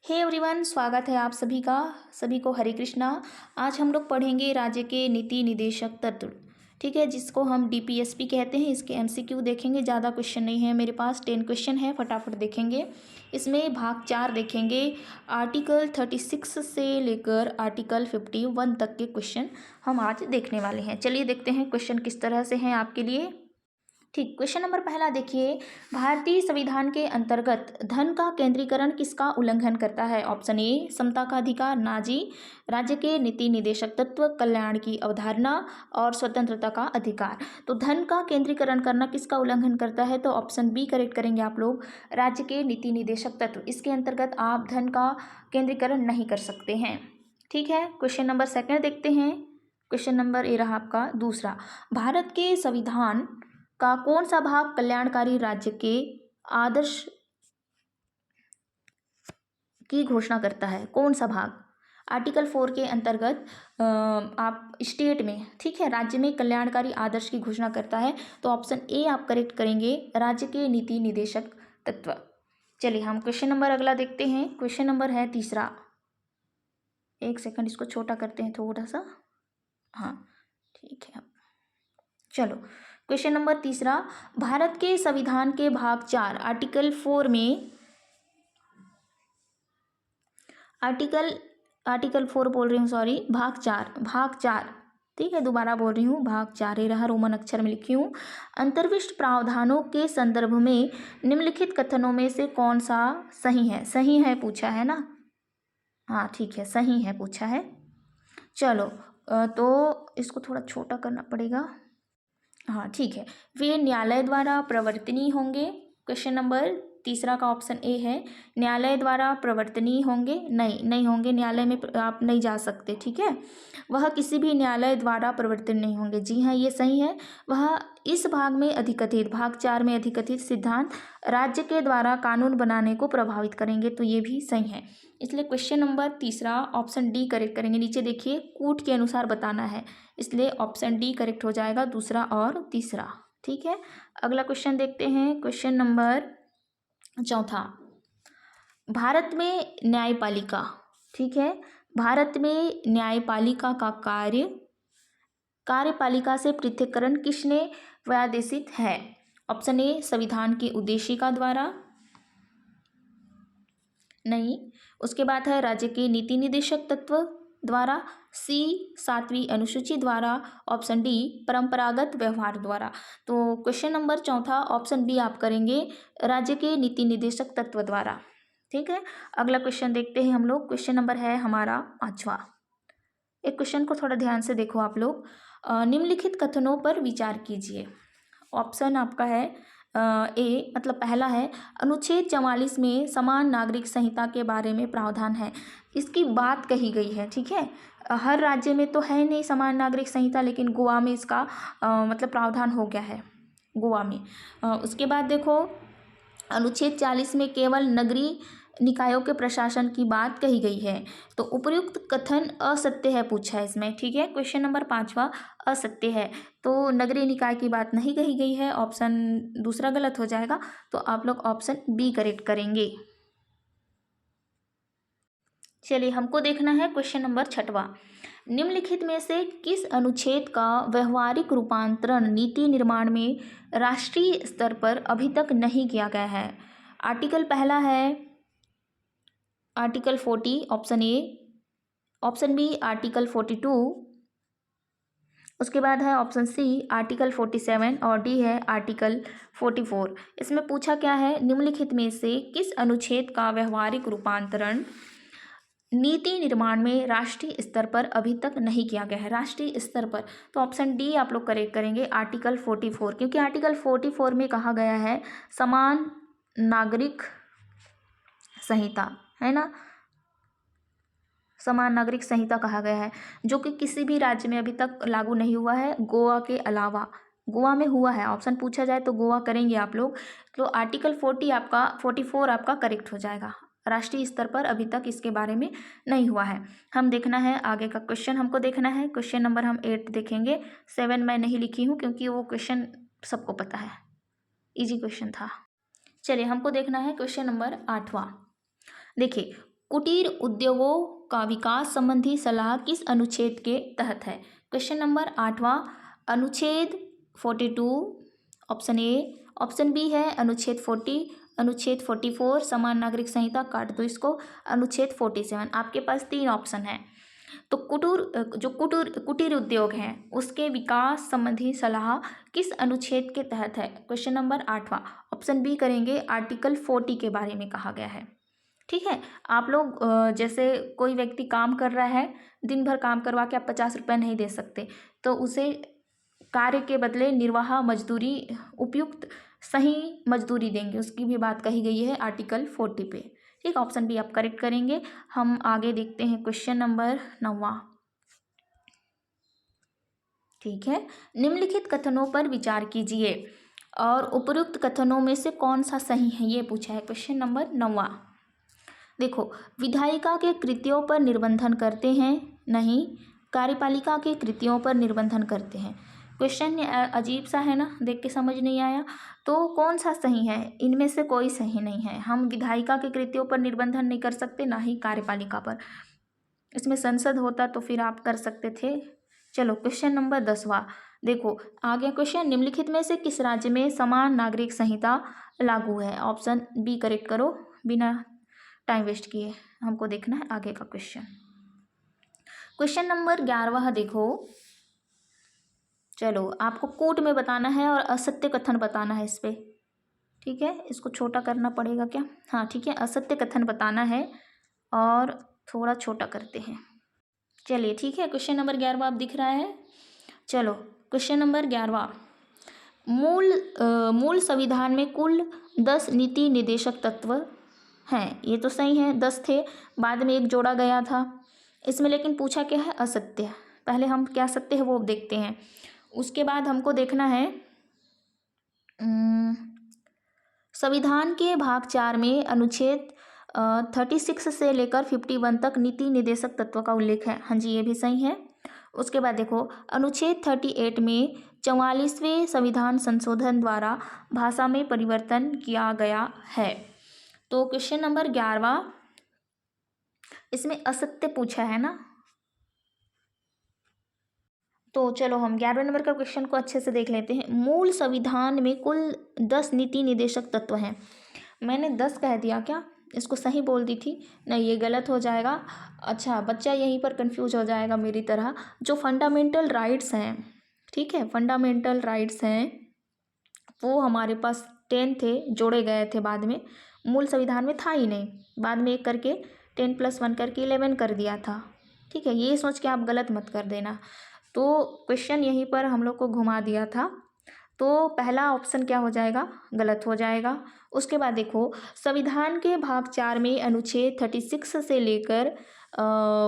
Hey everyone, स्वागत है आप सभी का। सभी को हरे कृष्णा। आज हम लोग पढ़ेंगे राज्य के नीति निदेशक तत्व। ठीक है, जिसको हम डीपीएसपी कहते हैं। इसके एमसीक्यू देखेंगे। ज़्यादा क्वेश्चन नहीं है मेरे पास, 10 क्वेश्चन है, फटाफट देखेंगे। इसमें भाग 4 देखेंगे। आर्टिकल 36 से लेकर आर्टिकल 51 तक के क्वेश्चन हम आज देखने वाले हैं। चलिए देखते हैं क्वेश्चन किस तरह से हैं आपके लिए। ठीक, क्वेश्चन नंबर पहला देखिए। भारतीय संविधान के अंतर्गत धन का केंद्रीकरण किसका उल्लंघन करता है? ऑप्शन ए समता का अधिकार, नाजी, राज्य के नीति निदेशक तत्व, कल्याण की अवधारणा और स्वतंत्रता का अधिकार। तो धन का केंद्रीकरण करना किसका उल्लंघन करता है? तो ऑप्शन बी करेक्ट करेंगे आप लोग, राज्य के नीति निदेशक तत्व। इसके अंतर्गत आप धन का केंद्रीकरण नहीं कर सकते हैं। ठीक है, क्वेश्चन नंबर सेकेंड देखते हैं। क्वेश्चन नंबर ए रहा आपका दूसरा। भारत के संविधान का कौन सा भाग कल्याणकारी राज्य के आदर्श की घोषणा करता है? कौन सा भाग? आर्टिकल 4 के अंतर्गत आप स्टेट में, ठीक है, राज्य में कल्याणकारी आदर्श की घोषणा करता है। तो ऑप्शन ए आप करेक्ट करेंगे, राज्य के नीति निदेशक तत्व। चलिए हम क्वेश्चन नंबर अगला देखते हैं। क्वेश्चन नंबर है तीसरा। एक सेकंड, इसको छोटा करते हैं थोड़ा सा। हाँ ठीक है, चलो क्वेश्चन नंबर तीसरा। भारत के संविधान के भाग 4 आर्टिकल 4 में आर्टिकल 4 बोल रही हूँ, सॉरी, भाग 4, ठीक है, दोबारा बोल रही हूँ, भाग 4 ही रहा, रोमन अक्षर में लिखी हूँ। अंतर्विष्ट प्रावधानों के संदर्भ में निम्नलिखित कथनों में से कौन सा सही है? सही है पूछा है ना? हाँ ठीक है, सही है पूछा है। चलो तो इसको थोड़ा छोटा करना पड़ेगा। हाँ ठीक है, वे न्यायालय द्वारा प्रवर्तनीय होंगे। क्वेश्चन नंबर तीसरा का ऑप्शन ए है, न्यायालय द्वारा प्रवर्तनीय होंगे। नहीं होंगे, न्यायालय में आप नहीं जा सकते। ठीक है, वह किसी भी न्यायालय द्वारा प्रवर्तन नहीं होंगे। जी हाँ, ये सही है। वह इस भाग में अधिकथित, भाग 4 में अधिकथित सिद्धांत राज्य के द्वारा कानून बनाने को प्रभावित करेंगे। तो ये भी सही है। इसलिए क्वेश्चन नंबर तीसरा ऑप्शन डी करेक्ट करेंगे। नीचे देखिए, कूट के अनुसार बताना है, इसलिए ऑप्शन डी करेक्ट हो जाएगा, दूसरा और तीसरा। ठीक है, अगला क्वेश्चन देखते हैं। क्वेश्चन नंबर चौथा। भारत में न्यायपालिका, ठीक है, भारत में न्यायपालिका का कार्यपालिका से पृथक्करण किसने व्यादेशित है? ऑप्शन ए संविधान की उद्देशिका द्वारा, नहीं। उसके बाद है राज्य के नीति निदेशक तत्व द्वारा, सी 7वीं अनुसूची द्वारा, ऑप्शन डी परंपरागत व्यवहार द्वारा। तो क्वेश्चन नंबर चौथा ऑप्शन बी आप करेंगे, राज्य के नीति निदेशक तत्व द्वारा। ठीक है, अगला क्वेश्चन देखते हैं हम लोग। क्वेश्चन नंबर है हमारा पांचवा। एक क्वेश्चन को थोड़ा ध्यान से देखो आप लोग। निम्नलिखित कथनों पर विचार कीजिए। ऑप्शन आपका है ए, मतलब पहला है, अनुच्छेद 44 में समान नागरिक संहिता के बारे में प्रावधान है। इसकी बात कही गई है। ठीक है, हर राज्य में तो है नहीं समान नागरिक संहिता, लेकिन गोवा में इसका मतलब प्रावधान हो गया है, गोवा में। उसके बाद देखो, अनुच्छेद 40 में केवल नगरीय निकायों के प्रशासन की बात कही गई है। तो उपयुक्त कथन असत्य है पूछा है इसमें। ठीक है, क्वेश्चन नंबर पांचवा असत्य है, तो नगरीय निकाय की बात नहीं कही गई है, ऑप्शन दूसरा गलत हो जाएगा। तो आप लोग ऑप्शन बी करेक्ट करेंगे। चलिए हमको देखना है क्वेश्चन नंबर छठवां। निम्नलिखित में से किस अनुच्छेद का व्यवहारिक रूपांतरण नीति निर्माण में राष्ट्रीय स्तर पर अभी तक नहीं किया गया है? आर्टिकल पहला है article 40, option A. Option B article 42। उसके बाद है ऑप्शन सी आर्टिकल 47 और डी है आर्टिकल 44। इसमें पूछा क्या है, निम्नलिखित में से किस अनुच्छेद का व्यवहारिक रूपांतरण नीति निर्माण में राष्ट्रीय स्तर पर अभी तक नहीं किया गया है? राष्ट्रीय स्तर पर, तो ऑप्शन डी आप लोग करेक्ट करेंगे, आर्टिकल 44, क्योंकि आर्टिकल 44 में कहा गया है समान नागरिक संहिता, है ना, समान नागरिक संहिता कहा गया है, जो कि किसी भी राज्य में अभी तक लागू नहीं हुआ है, गोवा के अलावा। गोवा में हुआ है, ऑप्शन पूछा जाए तो गोवा करेंगे आप लोग। तो आर्टिकल 44 आपका करेक्ट हो जाएगा। राष्ट्रीय स्तर पर अभी तक इसके बारे में नहीं हुआ है। हम देखना है आगे का क्वेश्चन, हमको देखना है क्वेश्चन नंबर हम 8 देखेंगे। 7 मैं नहीं लिखी हूँ क्योंकि वो क्वेश्चन सबको पता है, इजी क्वेश्चन था। चलिए हमको देखना है क्वेश्चन नंबर 8वां। देखिए, कुटीर उद्योगों का विकास संबंधी सलाह किस अनुच्छेद के तहत है? क्वेश्चन नंबर 8वां, अनुच्छेद 42 ऑप्शन ए। ऑप्शन बी है अनुच्छेद 40, अनुच्छेद 44, समान नागरिक संहिता, काट दो इसको, अनुच्छेद 47। आपके पास 3 ऑप्शन है। तो कुटीर उद्योग हैं उसके विकास संबंधी सलाह किस अनुच्छेद के तहत है? क्वेश्चन नंबर 8वां, ऑप्शन बी करेंगे, आर्टिकल 40 के बारे में कहा गया है। ठीक है, आप लोग जैसे कोई व्यक्ति काम कर रहा है, दिन भर काम करवा के आप 50 रुपये नहीं दे सकते, तो उसे कार्य के बदले निर्वाह मजदूरी, उपयुक्त सही मजदूरी देंगे, उसकी भी बात कही गई है आर्टिकल 40 पे। ठीक, ऑप्शन बी आप करेक्ट करेंगे। हम आगे देखते हैं क्वेश्चन नंबर 9वां। ठीक है, निम्नलिखित कथनों पर विचार कीजिए और उपयुक्त कथनों में से कौन सा सही है, ये पूछा है क्वेश्चन नंबर 9वां। देखो, विधायिका के कृत्यों पर निर्बंधन करते हैं, नहीं, कार्यपालिका के कृत्यों पर निर्बंधन करते हैं। क्वेश्चन अजीब सा है ना, देख के समझ नहीं आया, तो कौन सा सही है? इनमें से कोई सही नहीं है। हम विधायिका के कृत्यों पर निर्बंधन नहीं कर सकते, ना ही कार्यपालिका पर। इसमें संसद होता तो फिर आप कर सकते थे। चलो क्वेश्चन नंबर 10वां देखो, आगे क्वेश्चन, निम्नलिखित में से किस राज्य में समान नागरिक संहिता लागू है? ऑप्शन बी करेक्ट करो, बिना टाइम वेस्ट किए हमको देखना है आगे का क्वेश्चन। क्वेश्चन नंबर 11वां देखो, चलो आपको कोट में बताना है और असत्य कथन बताना है इस पे। ठीक है, इसको छोटा करना पड़ेगा क्या? हाँ ठीक है, असत्य कथन बताना है और थोड़ा छोटा करते हैं। चलिए ठीक है, क्वेश्चन नंबर 11वां आप दिख रहा है। चलो क्वेश्चन नंबर 11वां, मूल संविधान में कुल 10 नीति निर्देशक तत्व हैं। ये तो सही है, 10 थे, बाद में एक जोड़ा गया था इसमें, लेकिन पूछा क्या है? असत्य। पहले हम क्या सत्य है वो देखते हैं, उसके बाद हमको देखना है संविधान के भाग 4 में अनुच्छेद 36 से लेकर 51 तक नीति निर्देशक तत्व का उल्लेख है। हाँ जी, ये भी सही है। उसके बाद देखो, अनुच्छेद 38 में 44वें संविधान संशोधन द्वारा भाषा में परिवर्तन किया गया है। तो क्वेश्चन नंबर 11वां, इसमें असत्य पूछा है ना, तो चलो हम 11वें नंबर का क्वेश्चन को अच्छे से देख लेते हैं। मूल संविधान में कुल 10 नीति निर्देशक तत्व हैं। मैंने 10 कह दिया क्या? इसको सही बोल दी थी, नहीं ये गलत हो जाएगा। अच्छा, बच्चा यहीं पर कंफ्यूज हो जाएगा मेरी तरह। जो फंडामेंटल राइट्स हैं, ठीक है, फंडामेंटल राइट्स हैं वो हमारे पास 10 थे, जोड़े गए थे बाद में, मूल संविधान में था ही नहीं, बाद में एक करके 10 + 1 करके 11 कर दिया था। ठीक है, ये सोच के आप गलत मत कर देना। तो क्वेश्चन यहीं पर हम लोग को घुमा दिया था, तो पहला ऑप्शन क्या हो जाएगा? गलत हो जाएगा। उसके बाद देखो, संविधान के भाग 4 में अनुच्छेद 36 से लेकर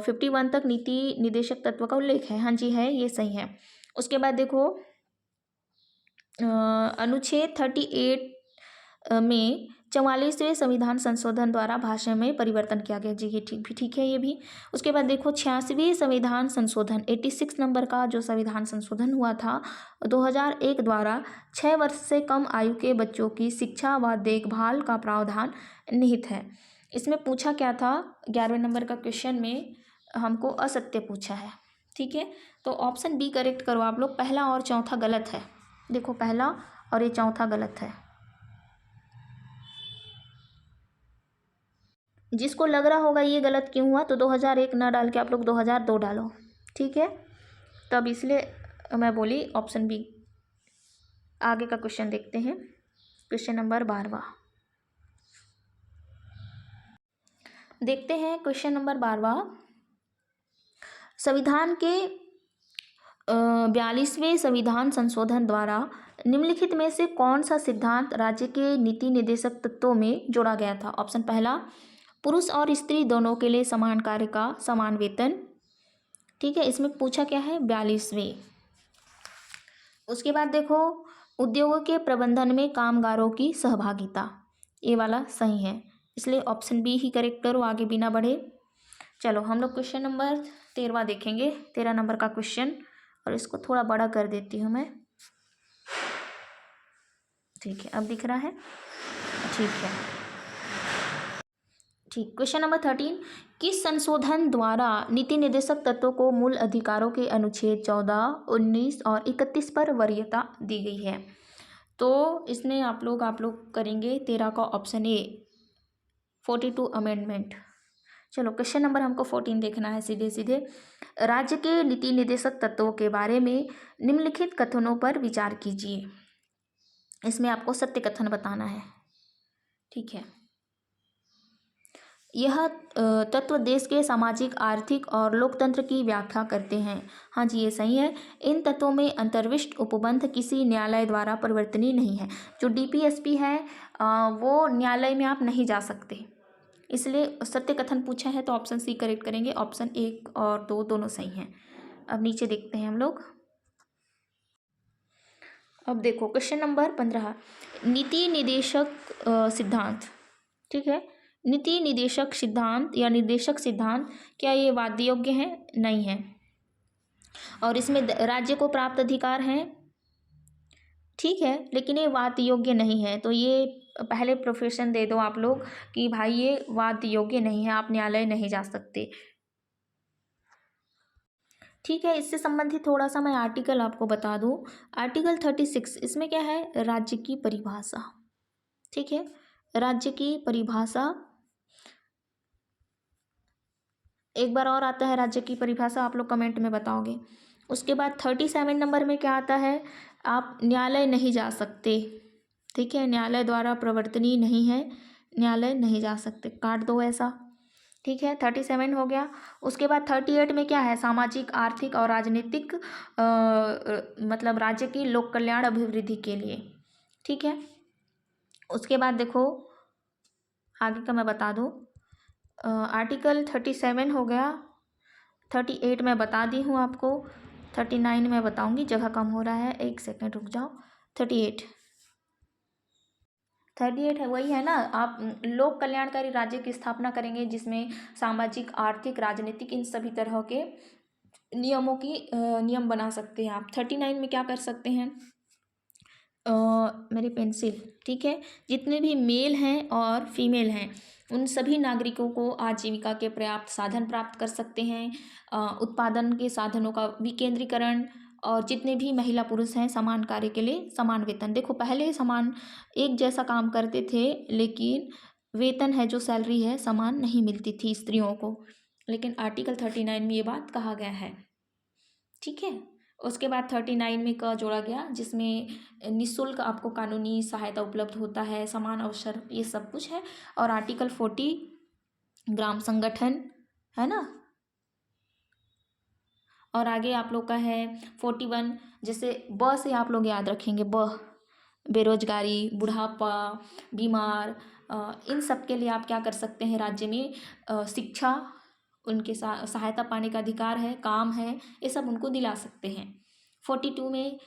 51 तक नीति निर्देशक तत्व का उल्लेख है। हाँ जी है, ये सही है। उसके बाद देखो, अनुच्छेद 38 में 44वें संविधान संशोधन द्वारा भाषा में परिवर्तन किया गया। जी ये ठीक है ये भी। उसके बाद देखो, 86वें संविधान संशोधन 86 नंबर का जो संविधान संशोधन हुआ था 2001 द्वारा 6 वर्ष से कम आयु के बच्चों की शिक्षा व देखभाल का प्रावधान निहित है। इसमें पूछा क्या था? 11वें नंबर का क्वेश्चन में हमको असत्य पूछा है। ठीक है, तो ऑप्शन बी करेक्ट करो आप लोग, पहला और चौथा गलत है। देखो, पहला और ये चौथा गलत है। जिसको लग रहा होगा ये गलत क्यों हुआ, तो 2001 ना डाल के आप लोग 2002 डालो। ठीक है, तब इसलिए मैं बोली ऑप्शन बी। आगे का क्वेश्चन देखते हैं, क्वेश्चन नंबर 12वां देखते हैं। क्वेश्चन नंबर 12वां, संविधान के 42वें संविधान संशोधन द्वारा निम्नलिखित में से कौन सा सिद्धांत राज्य के नीति निर्देशक तत्वों में जोड़ा गया था? ऑप्शन पहला, पुरुष और स्त्री दोनों के लिए समान कार्य का समान वेतन। ठीक है, इसमें पूछा क्या है? 42वें। उसके बाद देखो, उद्योगों के प्रबंधन में कामगारों की सहभागिता, ये वाला सही है, इसलिए ऑप्शन बी ही करेक्ट करो आगे बिना बढ़े। चलो हम लोग क्वेश्चन नंबर 13वां देखेंगे, 13 नंबर का क्वेश्चन, और इसको थोड़ा बड़ा कर देती हूँ मैं। ठीक है, अब दिख रहा है? ठीक है, ठीक। क्वेश्चन नंबर 13, किस संशोधन द्वारा नीति निर्देशक तत्वों को मूल अधिकारों के अनुच्छेद 14, 19 और 31 पर वरीयता दी गई है? तो इसमें आप लोग करेंगे 13 का ऑप्शन ए, 42 अमेंडमेंट। चलो क्वेश्चन नंबर हमको 14 देखना है सीधे सीधे। राज्य के नीति निर्देशक तत्वों के बारे में निम्नलिखित कथनों पर विचार कीजिए। इसमें आपको सत्य कथन बताना है। ठीक है। यह तत्व देश के सामाजिक, आर्थिक और लोकतंत्र की व्याख्या करते हैं। हाँ जी, ये सही है। इन तत्वों में अंतर्विष्ट उपबंध किसी न्यायालय द्वारा परिवर्तनीय नहीं है। जो डीपीएसपी है वो न्यायालय में आप नहीं जा सकते, इसलिए सत्य कथन पूछा है तो ऑप्शन सी करेक्ट करेंगे। ऑप्शन 1 और 2 दोनों सही हैं। अब नीचे देखते हैं हम लोग। अब देखो क्वेश्चन नंबर 15, नीति निर्देशक सिद्धांत। ठीक है। नीति निर्देशक सिद्धांत या निर्देशक सिद्धांत, क्या ये वाद्य योग्य है? नहीं है। और इसमें राज्य को प्राप्त अधिकार हैं, ठीक है, लेकिन ये वाद योग्य नहीं है। तो ये पहले प्रोफेशन दे दो आप लोग कि भाई ये वाद योग्य नहीं है, आप न्यायालय नहीं जा सकते। ठीक है। इससे संबंधित थोड़ा सा मैं आर्टिकल आपको बता दूं। आर्टिकल 36, इसमें क्या है? राज्य की परिभाषा। ठीक है। राज्य की परिभाषा एक बार और आता है, राज्य की परिभाषा आप लोग कमेंट में बताओगे। उसके बाद 37 नंबर में क्या आता है? आप न्यायालय नहीं जा सकते। ठीक है। न्यायालय द्वारा प्रवर्तनीय नहीं है, न्यायालय नहीं जा सकते, काट दो ऐसा। ठीक है। 37 हो गया। उसके बाद 38 में क्या है? सामाजिक, आर्थिक और राजनीतिक मतलब राज्य की लोक कल्याण अभिवृद्धि के लिए। ठीक है। उसके बाद देखो आगे का मैं बता दूं। आर्टिकल 37 हो गया। 38 मैं बता दी हूँ आपको। 39 मैं बताऊंगी, जगह कम हो रहा है, एक सेकेंड रुक जाओ। 38 है, वही है ना। आप लोक कल्याणकारी राज्य की स्थापना करेंगे जिसमें सामाजिक, आर्थिक, राजनीतिक इन सभी तरह के नियमों की नियम बना सकते हैं आप। 39 में क्या कर सकते हैं? मेरी पेंसिल। ठीक है। जितने भी मेल हैं और फीमेल हैं उन सभी नागरिकों को आजीविका के पर्याप्त साधन प्राप्त कर सकते हैं। उत्पादन के साधनों का विकेंद्रीकरण, और जितने भी महिला पुरुष हैं समान कार्य के लिए समान वेतन। देखो पहले समान एक जैसा काम करते थे, लेकिन वेतन है जो सैलरी है समान नहीं मिलती थी स्त्रियों को, लेकिन आर्टिकल 39 में ये बात कहा गया है। ठीक है। उसके बाद 39 में क जोड़ा गया जिसमें निःशुल्क आपको कानूनी सहायता उपलब्ध होता है, समान अवसर, ये सब कुछ है। और आर्टिकल 40 ग्राम संगठन है ना। और आगे आप लोग का है 41, जैसे ब से आप लोग याद रखेंगे, बेरोजगारी, बुढ़ापा, बीमार, इन सब के लिए आप क्या कर सकते हैं? राज्य में शिक्षा, उनके सहायता पाने का अधिकार है, काम है, ये सब उनको दिला सकते हैं। 42 में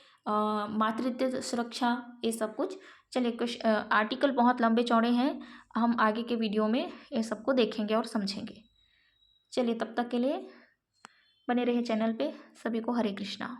मातृत्व सुरक्षा, ये सब कुछ। चलिए कुछ आर्टिकल बहुत लंबे चौड़े हैं, हम आगे के वीडियो में ये सबको देखेंगे और समझेंगे। चलिए तब तक के लिए बने रहे चैनल पे। सभी को हरे कृष्णा।